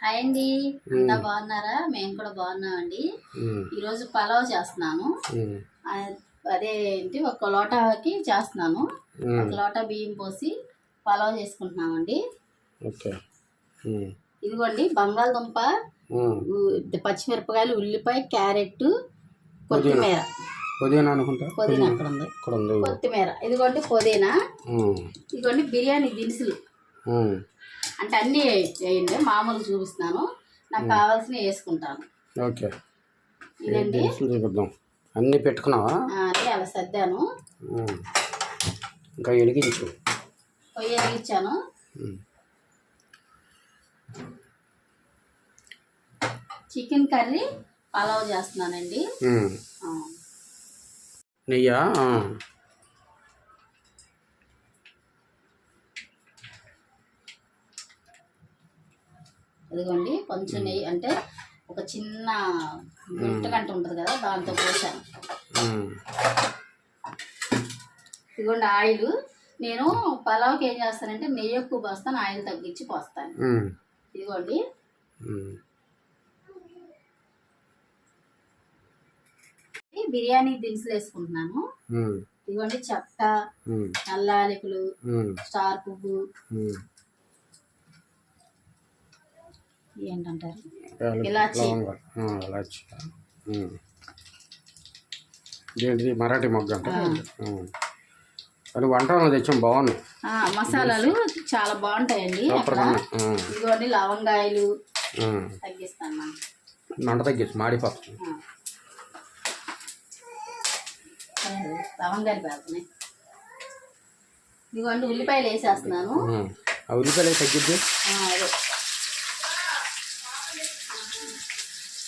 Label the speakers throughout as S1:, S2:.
S1: Hi అండి, అంతా బాగున్నారా? మేము కూడా బాగున్నామండి. ఈరోజు పలావ్ చేస్తున్నాను. అదే ఏంటి, ఒక లోటాకి చేస్తున్నాను. ఒక లోటా బియ్యం పోసి పలావ్ చేసుకుంటున్నామండి. ఇదిగోండి బంగాళదుంప, పచ్చిమిరపకాయలు, ఉల్లిపాయ, క్యారెట్, కొత్తిమీర. పుదీనా అక్కడ ఉంది, కొత్తిమీర. ఇదిగోండి పుదీనా. ఇదిగోండి బిర్యానీ దినుసులు. అంటే అన్నీ వేయండి, మామూలుగా చూపిస్తున్నాను. నాకు కావాల్సినవి వేసుకుంటాను.
S2: ఓకే,
S1: ఇదండి.
S2: అన్నీ పెట్టుకున్నావా?
S1: అదే అలా సర్దాను.
S2: ఇంకా వెలిగించు.
S1: పొయ్యి వెలిగించాను. చికెన్ కర్రీ పలావ్ చేస్తున్నానండి.
S2: నెయ్యా?
S1: ఇదిగోండి కొంచెం నెయ్యి, అంటే ఒక చిన్న గుంటగంట ఉంటుంది కదా, దాంతో పోసాను. ఇదిగోండి ఆయిల్. నేను పలావ్కి ఏం చేస్తానంటే నెయ్యి ఎక్కువ పోస్తాను, ఆయిల్ తగ్గించి పోస్తాను. ఇదిగోండి బిర్యానీ దినుసులు వేసుకుంటున్నాను. ఇదిగోండి చెక్క, నల్లాలికలు, స్టార్ పువ్వు, ఏంటంటారు, ఇలాచి.
S2: ఏంటిది మరాఠీ మొగ్గ అంట. అది వంటలో తెచ్చాం, బాగుంది.
S1: మసాలాలు చాలా బాగుంటాయండి. ఇదిగోండి లవంగాయలు తగ్గిస్తాను,
S2: మంట తగ్గించు, మాడిపోతుంది.
S1: లవంగాయలు పెడుతున్నాయి. ఇదిగోండి ఉల్లిపాయలు వేసేస్తున్నాను.
S2: ఉల్లిపాయలు తగ్గిద్ది.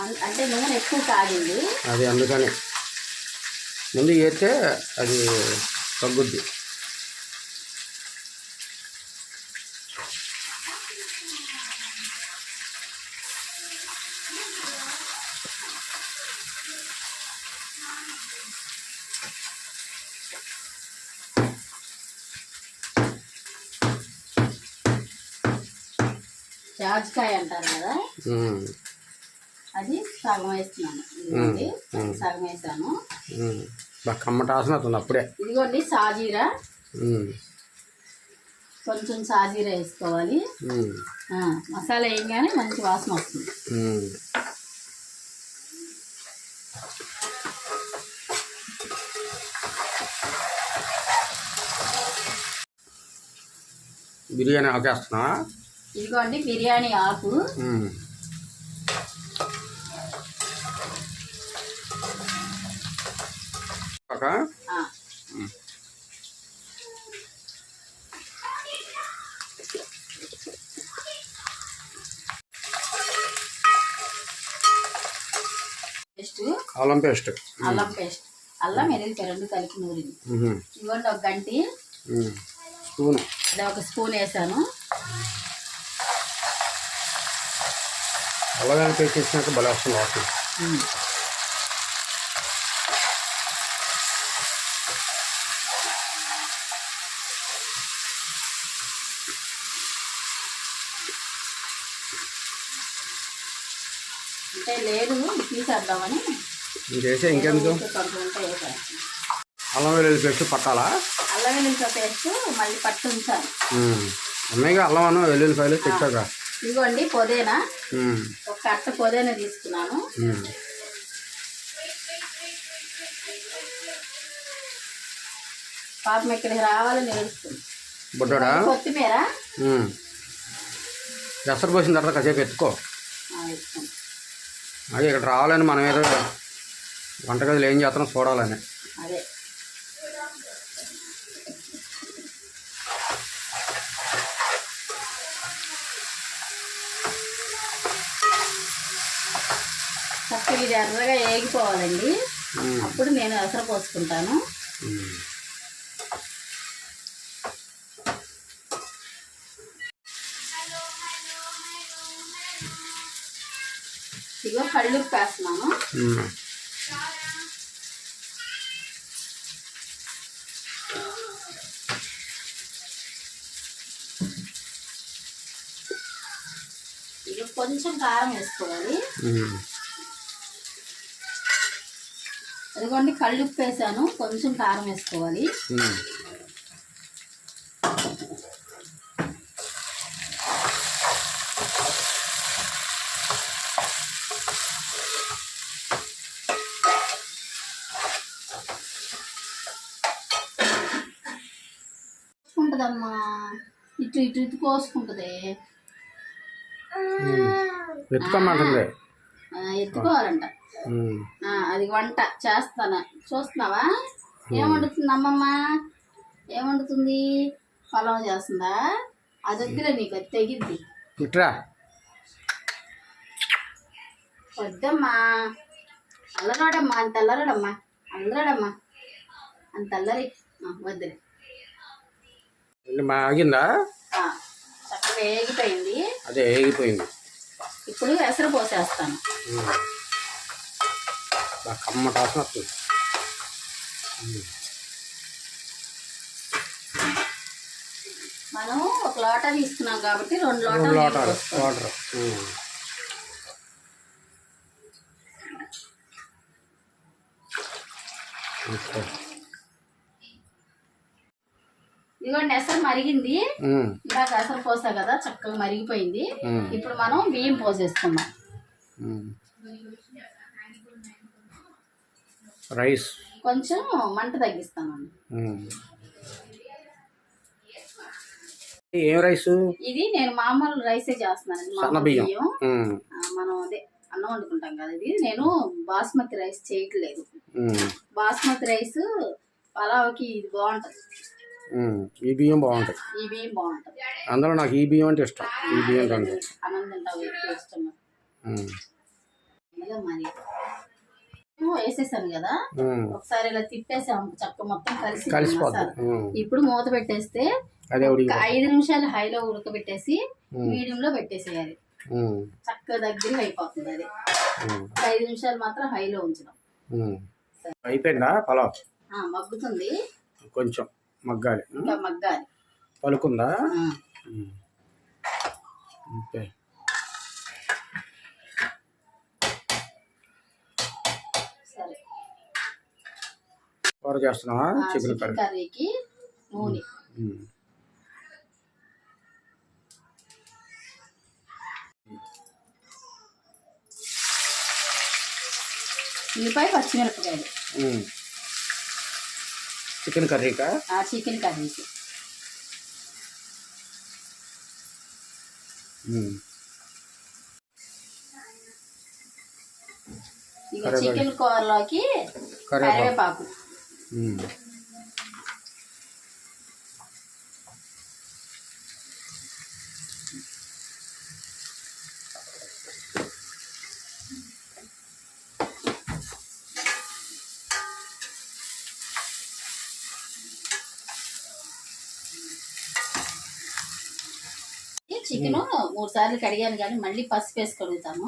S1: అదే అంటే నూనె ఎక్కువ కాగింది,
S2: అది అందుకని ముందు వేస్తే అది తగ్గుద్ది.
S1: జాజికాయ అంటారు కదా, అది సగం వేస్తున్నాను. ఇదిగోండి సగం వేసాను.
S2: కమ్మటాసన అవుతుంది అప్పుడే.
S1: ఇదిగోండి సాజీరా, కొంచెం సాజీరా వేసుకోవాలి. మసాలా వేయగానే మంచి వాసన వస్తుంది.
S2: బిర్యానీ ఆకేస్తున్నా.
S1: ఇదిగోండి బిర్యానీ ఆకు.
S2: అల్లం పేస్ట్,
S1: అల్లం ఎల్లిపాయ రెండు కలిపి నూరింది. ఇదిగోండి ఒక గంటి
S2: స్పూన్,
S1: ఒక స్పూన్ వేసాను.
S2: అల్లగాని పేస్ట్ వేసినాక భలే వస్తుంది వాసన.
S1: అంటే లేదు తీసేద్దామని
S2: చేసే. ఇంకెందుకు అల్లం వెల్లుల్లి పేస్ట్ పట్టాలా?
S1: అల్లం వెల్లుల్లిపాయ పేస్ట్ మళ్ళీ పట్టు ఉంచాలి.
S2: ఉన్నాయిగా అల్లం అన్న వెల్లుల్లిపాయలు తెచ్చాక.
S1: ఇదిగోండి పుదీనా, ఒక కట్ట పుదీనా తీసుకున్నాను. పాపం ఇక్కడికి రావాలని ఏడుస్తుంది.
S2: బుడ్డోడా?
S1: కొత్తిమీర
S2: ఎసరు పోసిన తర్వాత కాసేపు ఎత్తుకో. అది ఇక్కడ రావాలని మనం ఏదో వంటగదిలో ఏం చేస్తున్నాం చూడాలని.
S1: అదే చక్కగా ఇది ఎర్రగా ఏగిపోవాలండి. అప్పుడు నేను ఎసరు పోసుకుంటాను. ఇదిగో కళ్ళుప్పు వేస్తున్నాను. కొంచెం కారం వేసుకోవాలి. అదిగోండి కళ్ళు ఉప్పు వేసాను, కొంచెం కారం వేసుకోవాలి. ఉంటుందమ్మా, ఇటు ఇటు ఇటు కోసుకుంటుంది.
S2: ఎత్తుకోమంటుంది.
S1: ఎత్తుకోవాలంట. అది వంట చేస్తాను, చూస్తున్నావా? ఏం వండుతుంది అమ్మమ్మ? ఏం వండుతుంది? పలావ్ చేస్తుందా? అది వద్దులే, నీకు అది తెగిద్ది. వద్దమ్మా, అల్లరాడమ్మా, అంత అల్లరాడమ్మా, అల్లరాడమ్మా, అంత అల్లరి వద్దులే.
S2: ఆగిందా?
S1: చక్కగా ఏగిపోయింది.
S2: అదే ఏగిపోయింది.
S1: ఇప్పుడు ఎసరు పోసేస్తాను.
S2: కమ్మట వాసన వస్తుంది.
S1: మనం ఒక లోటా తీసుకున్నాం కాబట్టి 2 లోటాలు
S2: వాటర్.
S1: ఇదిగోండి ఎసరు మరిగింది. ఇందాక ఎసరు పోసా కదా, చక్కగా మరిగిపోయింది. ఇప్పుడు మనం బియ్యం పోసేసుకుందాం.
S2: రైస్
S1: కొంచెం మంట తగ్గిస్తామండి.
S2: ఏం రైస్
S1: ఇది? నేను మామూలు రైసే చేస్తున్నాను. బియ్యం మనం అదే అన్నం వండుకుంటాం కదా, ఇది నేను బాస్మతి రైస్ చేయట్లేదు. బాస్మతి రైస్ పలావ్కి ఇది బాగుంటది.
S2: ఈ బియ్యం బాగుంటది.
S1: ఈ బియ్యం బాగుంటది.
S2: అందులో నాకు ఈ బియ్యం అంటే ఇష్టం. ఈ బియ్యం కంటే
S1: అన్నం తింటావు, ఎక్కువ ఇష్టం. మరి వేసేసాను కదా, ఒకసారి ఇలా తిప్పేసాము, చక్క మొత్తం కలిసిపోతుంది. ఇప్పుడు మూత పెట్టేస్తే 5 నిమిషాలు హైలో ఉడకబెట్టేసి మీడియంలో పెట్టేసేయాలి. చక్కగా దగ్గర అయిపోతుంది. అది 5 నిమిషాలు మాత్రం హైలో ఉంచడం.
S2: అయిపోయిందా పలావ్?
S1: మగ్గుతుంది,
S2: కొంచెం మగ్గాలి.
S1: ఇంకా మగ్గాలి.
S2: పలుకుందా? ఓకే.
S1: సరే,
S2: కూర చేస్తున్నావా? చికెన్
S1: కర్రీకి నూనె. ఉల్లిపాయ, పచ్చిమిరపకాయలు.
S2: చికెన్ కర్రీకా?
S1: చికెన్ కర్రీకి. ఇక చికెన్ కూరలోకి కరివేపాకు. చికెన్ 3 సార్లు కడిగాను, కానీ మళ్ళీ పసుపు వేసి కడుగుతాను.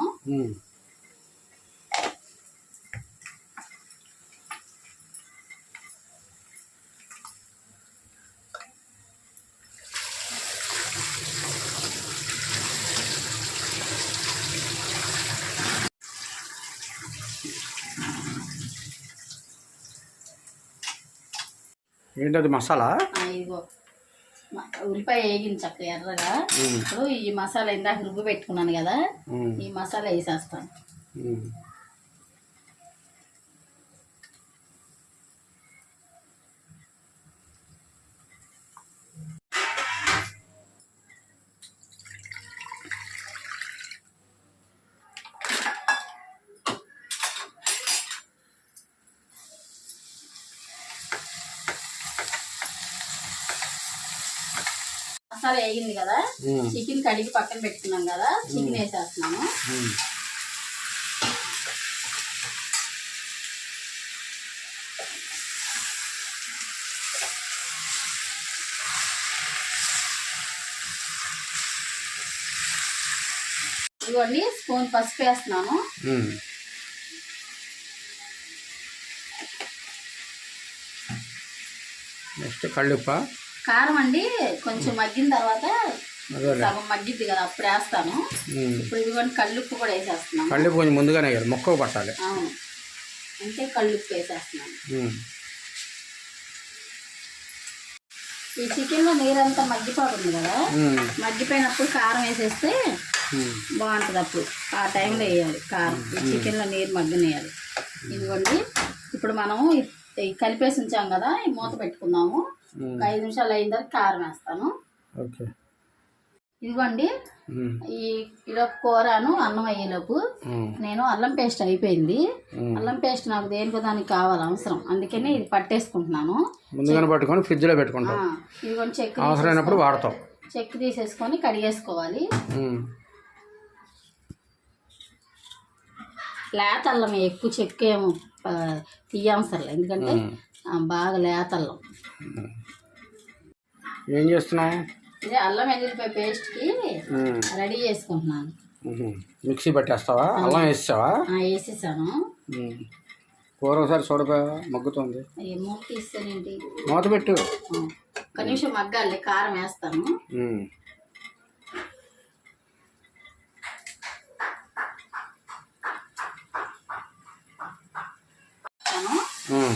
S2: ఏంటది మసాలా?
S1: ఇదిగో ఉల్లిపాయ వేగింది చక్కగా ఎర్రగా. ఇప్పుడు ఈ మసాలా ఇందాక రుబ్బు పెట్టుకున్నాను కదా, ఈ మసాలా వేసేస్తాను. మసాలా వేగింది కదా, చికెన్ కడిగి పక్కన పెట్టుకున్నాం కదా, చికెన్ వేసేస్తున్నాను. ఇదిగోండి స్పూన్ పసుపు వేస్తున్నాను.
S2: నెక్స్ట్ కళ్ళుప్ప,
S1: కారం అండి. కొంచెం మగ్గిన తర్వాత
S2: అదే
S1: సగం మగ్గిద్ది కదా అప్పుడు వేస్తాను. ఇప్పుడు ఇదిగోండి కళ్ళుప్పు కూడా వేసేస్తున్నాను.
S2: కళ్ళుప్పు కొంచెం ముందుగానే వేయాలి, మొక్కకు పట్టాలి.
S1: అవును, అంటే కళ్ళుప్పు వేసేస్తున్నాను. ఈ చికెన్లో నీరంతా మగ్గిపోతుంది కదా, మగ్గిపోయినప్పుడు కారం వేసేస్తే బాగుంటుంది. అప్పుడు ఆ టైంలో వేయాలి కారం. ఈ చికెన్లో నీరు మగ్గనియాలి. ఇదిగోండి ఇప్పుడు మనము కలిపేసి ఉంచాం కదా, ఈ మూత పెట్టుకుందాము. ఒక 5 నిమిషాలు అయిన తర్వాత కారం వేస్తాను. ఇదిగోండి ఈ కిలో కూరను అన్నం అయ్యేలోపు నేను అల్లం పేస్ట్ అయిపోయింది. అల్లం పేస్ట్ నాకు దేనికో దానికి కావాలి అవసరం, అందుకని ఇది పట్టేసుకుంటున్నాను.
S2: ముందుగానే పట్టుకొని ఫ్రిడ్జ్ లో పెట్టుకుంటాం.
S1: ఇదిగోండి చెక్
S2: అవసరమైనప్పుడు వాడతాం.
S1: చెక్ తీసేసుకొని కడిగేసుకోవాలి. లేత అల్లం, ఎక్కువ చెక్కు ఏమో తీయవసరం, ఎందుకంటే బాగా లేత అల్లం.
S2: ఏం చేస్తున్నావు?
S1: ఇదే అల్లం వెల్లుల్లిపాయ పేస్ట్కి రెడీ చేసుకుంటున్నాను.
S2: మిక్సీ పట్టేస్తావా? అల్లం వేసావా?
S1: వేసేసాను.
S2: కూర ఒకసారి చూడపోయావా? మగ్గుతుంది.
S1: మూత తీస్తానేంటి?
S2: మూత పెట్టు.
S1: ఒక నిమిషం మగ్గాలి, కారం వేస్తాను.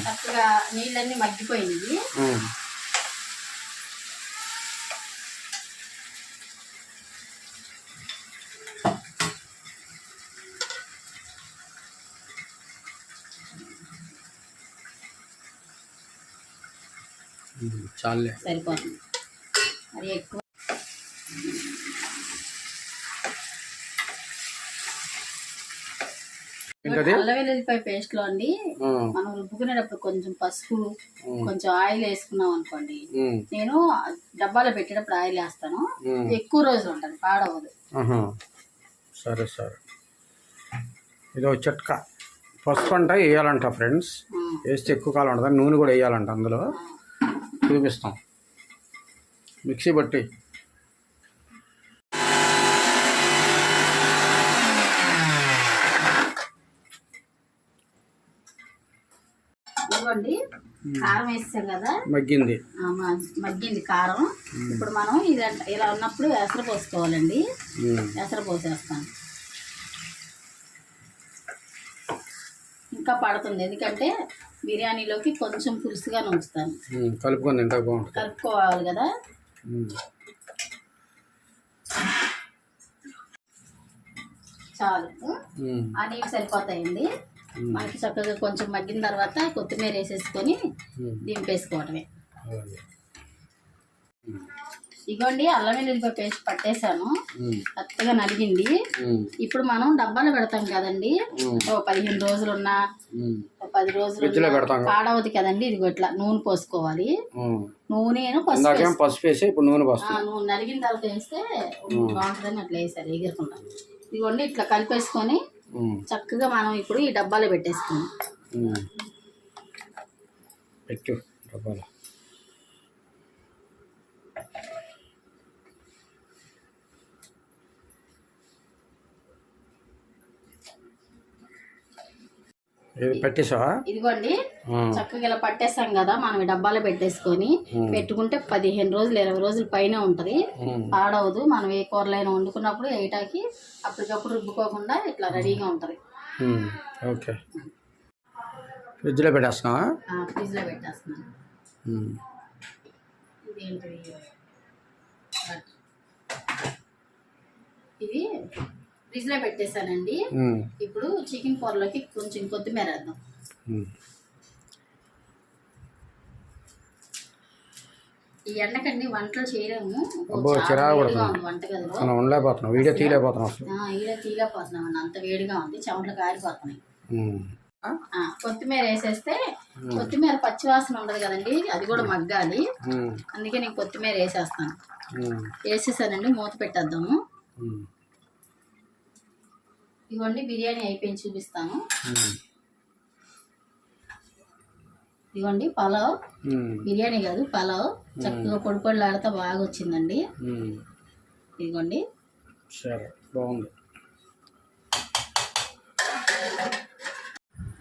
S1: చక్కగా నీళ్ళన్నీ మగ్గిపోయినాయి.
S2: చాలే,
S1: సరిపోతుంది. మరి ఎక్కువ అల్లం వెల్లుల్లిపాయ పేస్ట్ లో అండి మనం రుబ్బుకునేటప్పుడు కొంచెం పసుపు, కొంచెం ఆయిల్ వేసుకున్నాం అనుకోండి. నేను డబ్బాలో పెట్టేటప్పుడు ఆయిల్ వేస్తాను, ఎక్కువ రోజులు ఉంటుంది, పాడవదు.
S2: సరే సరే. ఇది ఒక చిట్కా. పసుపు అంట వేయాలంట ఫ్రెండ్స్, వేస్తే ఎక్కువ కాలం ఉంటుంది. నూనె కూడా వేయాలంట, అందులో చూపిస్తాం. మిక్సీ బట్టి
S1: ఇవ్వండి. కారం వేసాం కదా,
S2: మగ్గింది.
S1: మగ్గింది కారం. ఇప్పుడు మనం ఇలా ఉన్నప్పుడు ఎసరు పోసుకోవాలండి. ఎసరు పోసేస్తాను. ఇంకా పడుతుంది, ఎందుకంటే బిర్యానీలోకి కొంచెం పులుసుగా ఉంచుతాను.
S2: కలుపుకొని తింటా బాగుంటుంది.
S1: కలుపుకోవాలి కదా. చాలు, ఆ నీళ్ళు సరిపోతాయండి మనకి. చక్కగా కొంచెం మగ్గిన తర్వాత కొత్తిమీర వేసేసుకొని దింపేసుకోవడమే. ఇగోండి అల్లం వెల్లుల్లిపాయ పేస్ట్ పట్టేశాను, కొత్తగా నలిగింది. ఇప్పుడు మనం డబ్బాలో పెడతాం కదండి, 15 రోజులున్నా 10 రోజులు పాడవద్దు కదండి. ఇదిగో ఇట్లా నూనె పోసుకోవాలి. నూనె
S2: పసుపు వేసి ఇప్పుడు నూనె
S1: నూనె నలిగిన తర్వాత వేస్తే బాగుంటుందని అట్లా వేసారు ఎగురకుండా. ఇదిగోండి ఇట్లా కలిపేసుకొని చక్కగా మనం ఇప్పుడు ఈ డబ్బాలో పెట్టేసుకున్నాం.
S2: పెట్టు డబ్బాలో. పెట్టేసావా?
S1: ఇదిగోండి చక్కగా ఇలా పట్టేసాం కదా, మనం ఈ డబ్బాలో పెట్టేసుకొని పెట్టుకుంటే 15 రోజులు 20 రోజుల పైన ఉంటది, పాడవదు. మనం ఏ కూరలైనా వండుకున్నప్పుడు వేయటానికి అప్పటికప్పుడు రుబ్బుకోకుండా ఇట్లా రెడీగా ఉంటది.
S2: ఓకే, ఫ్రిడ్జ్ లో పెట్టేస్తున్నావా?
S1: ఫ్రిడ్జ్ లో పెట్టేస్తున్నాను. ఇదేంటిది, ఇది ఫ్రిడ్జ్ లో పెట్టేశానండి. ఇప్పుడు చికెన్ కూరలోకి కొంచెం కొత్తిమీర వేద్దాం. ఈ ఎండకండి వంటలు చేయడము వంటగదిలో
S2: ఉండలేకపోతున్నాం, వీడియో తీయలేకపోతున్నాం
S1: అండి, అంత వేడిగా ఉంది, చెమటలు కారిపోతున్నాయి. కొత్తిమీర వేసేస్తే కొత్తిమీర పచ్చివాసన ఉండదు కదండి, అది కూడా మగ్గాలి. అందుకే నేను కొత్తిమీర వేసేస్తాను. వేసేసానండి, మూత పెట్టేద్దాము. ఇదిగోండి బిర్యానీ అయిపోయింది, చూపిస్తాను. ఇదిగోండి పలావ్, బిర్యానీ కాదు పలావ్, చక్కగా పొడి పొడిలాడుతా బాగా వచ్చిందండి. ఇదిగోండి
S2: బాగుంది.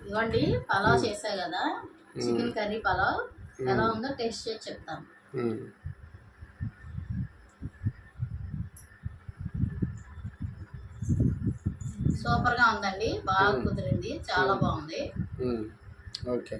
S1: ఇదిగోండి పలావ్ చేసా కదా, చికెన్ కర్రీ పలావ్ ఎలా ఉందో టేస్ట్ చేసి చెప్తాను. సూపర్ గా ఉందండి, బాగా కుదిరింది, చాలా బాగుంది.
S2: ఓకే.